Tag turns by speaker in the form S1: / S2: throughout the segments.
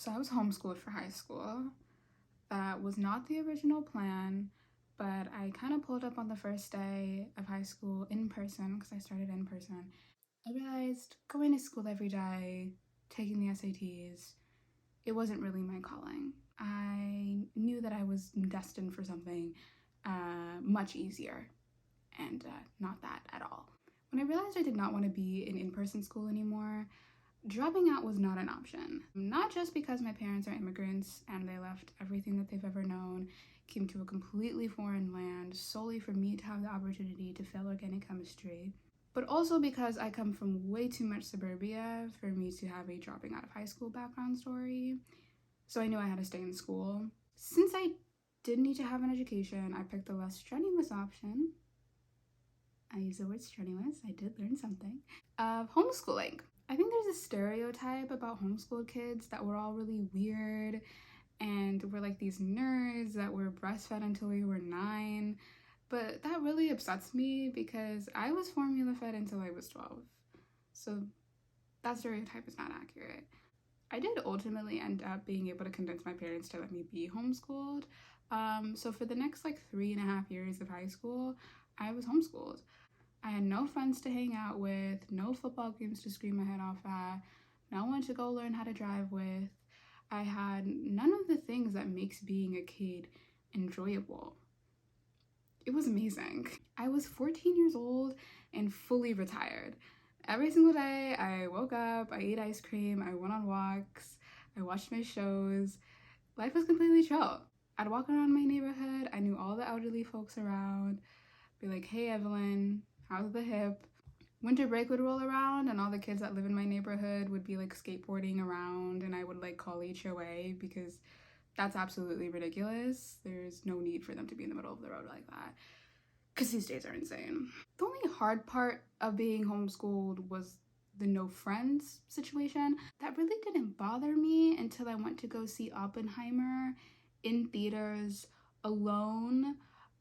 S1: So I was homeschooled for high school. That was not the original plan, but I kind of pulled up on the first day of high school in person because I started in person. I realized going to school every day, taking the SATs, it wasn't really my calling. I knew that I was destined for something much easier, and not that at all. When I realized I did not want to be in person school anymore, dropping out was not an option. Not just because my parents are immigrants and they left everything that they've ever known, came to a completely foreign land solely for me to have the opportunity to fail organic chemistry, but also because I come from way too much suburbia for me to have a dropping out of high school background story. So I knew I had to stay in school. Since I did need to have an education, I picked the less strenuous option. I use the word strenuous, I did learn something, of homeschooling. I think there's a stereotype about homeschooled kids that we're all really weird and we're like these nerds that were breastfed until we were 9. But that really upsets me because I was formula fed until I was 12. So that stereotype is not accurate. I did ultimately end up being able to convince my parents to let me be homeschooled. So for the next like 3.5 years of high school, I was homeschooled. I had no friends to hang out with, no football games to scream my head off at, no one to go learn how to drive with. I had none of the things that makes being a kid enjoyable. It was amazing. I was 14 years old and fully retired. Every single day, I woke up, I ate ice cream, I went on walks, I watched my shows. Life was completely chill. I'd walk around my neighborhood, I knew all the elderly folks around, be like, hey Evelyn, how's the hip? Winter break would roll around and all the kids that live in my neighborhood would be like skateboarding around and I would like call HOA because that's absolutely ridiculous. There's no need for them to be in the middle of the road like that because these days are insane. The only hard part of being homeschooled was the no friends situation. That really didn't bother me until I went to go see Oppenheimer in theaters alone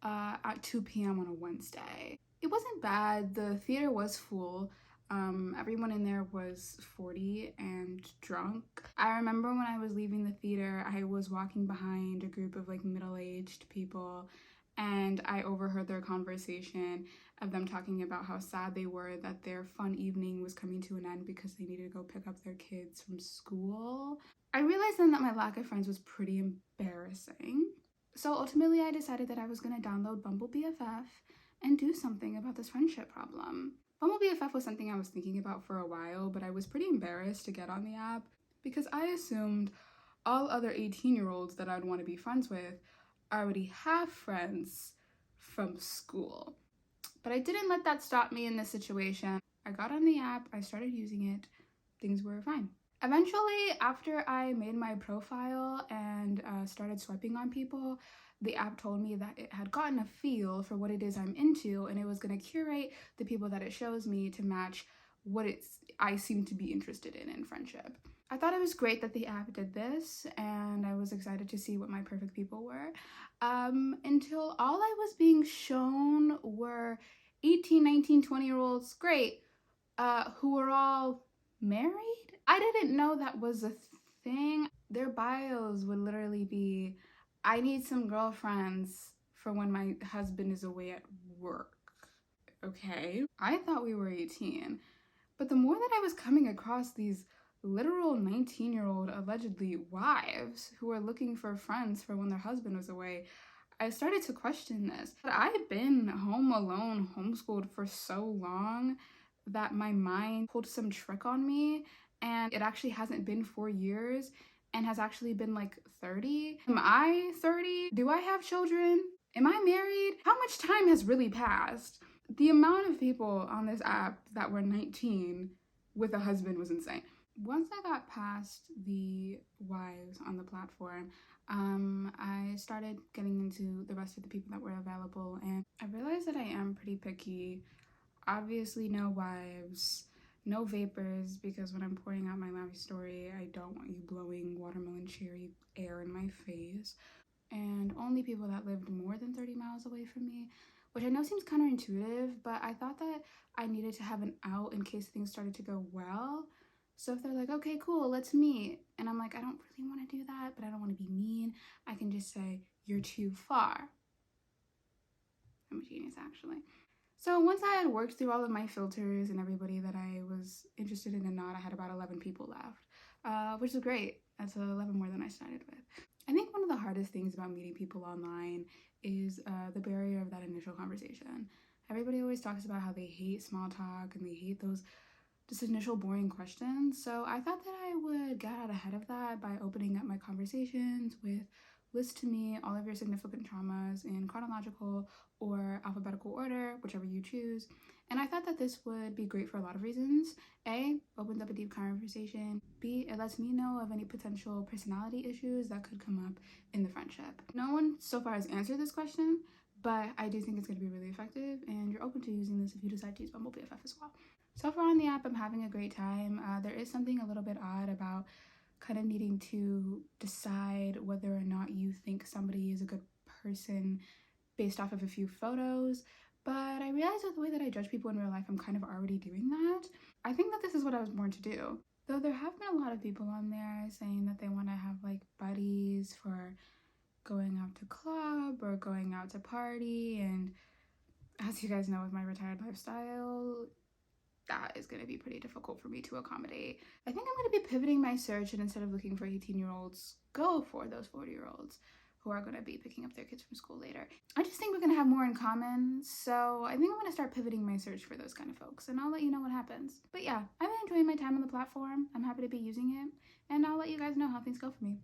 S1: at 2 p.m. on a Wednesday. It wasn't bad. The theater was full. Everyone in there was 40 and drunk. I remember when I was leaving the theater, I was walking behind a group of like middle-aged people and I overheard their conversation of them talking about how sad they were that their fun evening was coming to an end because they needed to go pick up their kids from school. I realized then that my lack of friends was pretty embarrassing. So ultimately I decided that I was going to download Bumble BFF and do something about this friendship problem. Bumble BFF was something I was thinking about for a while, but I was pretty embarrassed to get on the app because I assumed all other 18-year-olds that I'd want to be friends with already have friends from school. But I didn't let that stop me in this situation. I got on the app, I started using it, things were fine. Eventually, after I made my profile and started swiping on people, the app told me that it had gotten a feel for what it is I'm into and it was going to curate the people that it shows me to match what I seem to be interested in friendship. I thought it was great that the app did this and I was excited to see what my perfect people were until all I was being shown were 18, 19, 20-year-olds, great, who were all married. I didn't know that was a thing. Their bios would literally be, I need some girlfriends for when my husband is away at work. Okay. I thought we were 18, but the more that I was coming across these literal 19-year-old allegedly wives who were looking for friends for when their husband was away, I started to question this. But I've been home alone, homeschooled for so long that my mind pulled some trick on me and it actually hasn't been 4 years and has actually been like 30. Am I 30? Do I have children? Am I married? How much time has really passed? The amount of people on this app that were 19 with a husband was insane. Once I got past the wives on the platform, I started getting into the rest of the people that were available and I realized that I am pretty picky. Obviously no wives, no vapors, because when I'm pouring out my life story, I don't want you blowing watermelon cherry air in my face. And only people that lived more than 30 miles away from me, which I know seems counterintuitive, but I thought that I needed to have an out in case things started to go well. So if they're like, okay, cool, let's meet. And I'm like, I don't really want to do that, but I don't want to be mean. I can just say, you're too far. I'm a genius, actually. So once I had worked through all of my filters and everybody that I was interested in and not, I had about 11 people left, which is great. That's 11 more than I started with. I think one of the hardest things about meeting people online is the barrier of that initial conversation. Everybody always talks about how they hate small talk and they hate those just initial boring questions. So I thought that I would get out ahead of that by opening up my conversations with list to me all of your significant traumas in chronological or alphabetical order, whichever you choose. And I thought that this would be great for a lot of reasons. A, opens up a deep conversation. B, it lets me know of any potential personality issues that could come up in the friendship. No one so far has answered this question, but I do think it's going to be really effective, and you're open to using this if you decide to use Bumble BFF as well. So far on the app, I'm having a great time. There is something a little bit odd about kind of needing to decide whether or not you think somebody is a good person based off of a few photos. But I realize with the way that I judge people in real life, I'm kind of already doing that. I think that this is what I was born to do. Though there have been a lot of people on there saying that they want to have like buddies for going out to club or going out to party. And as you guys know, with my retired lifestyle, that is going to be pretty difficult for me to accommodate. I think I'm going to be pivoting my search, and instead of looking for 18-year-olds, go for those 40-year-olds who are going to be picking up their kids from school later. I just think we're going to have more in common, so I think I'm going to start pivoting my search for those kind of folks, and I'll let you know what happens. But yeah, I've been enjoying my time on the platform. I'm happy to be using it, and I'll let you guys know how things go for me.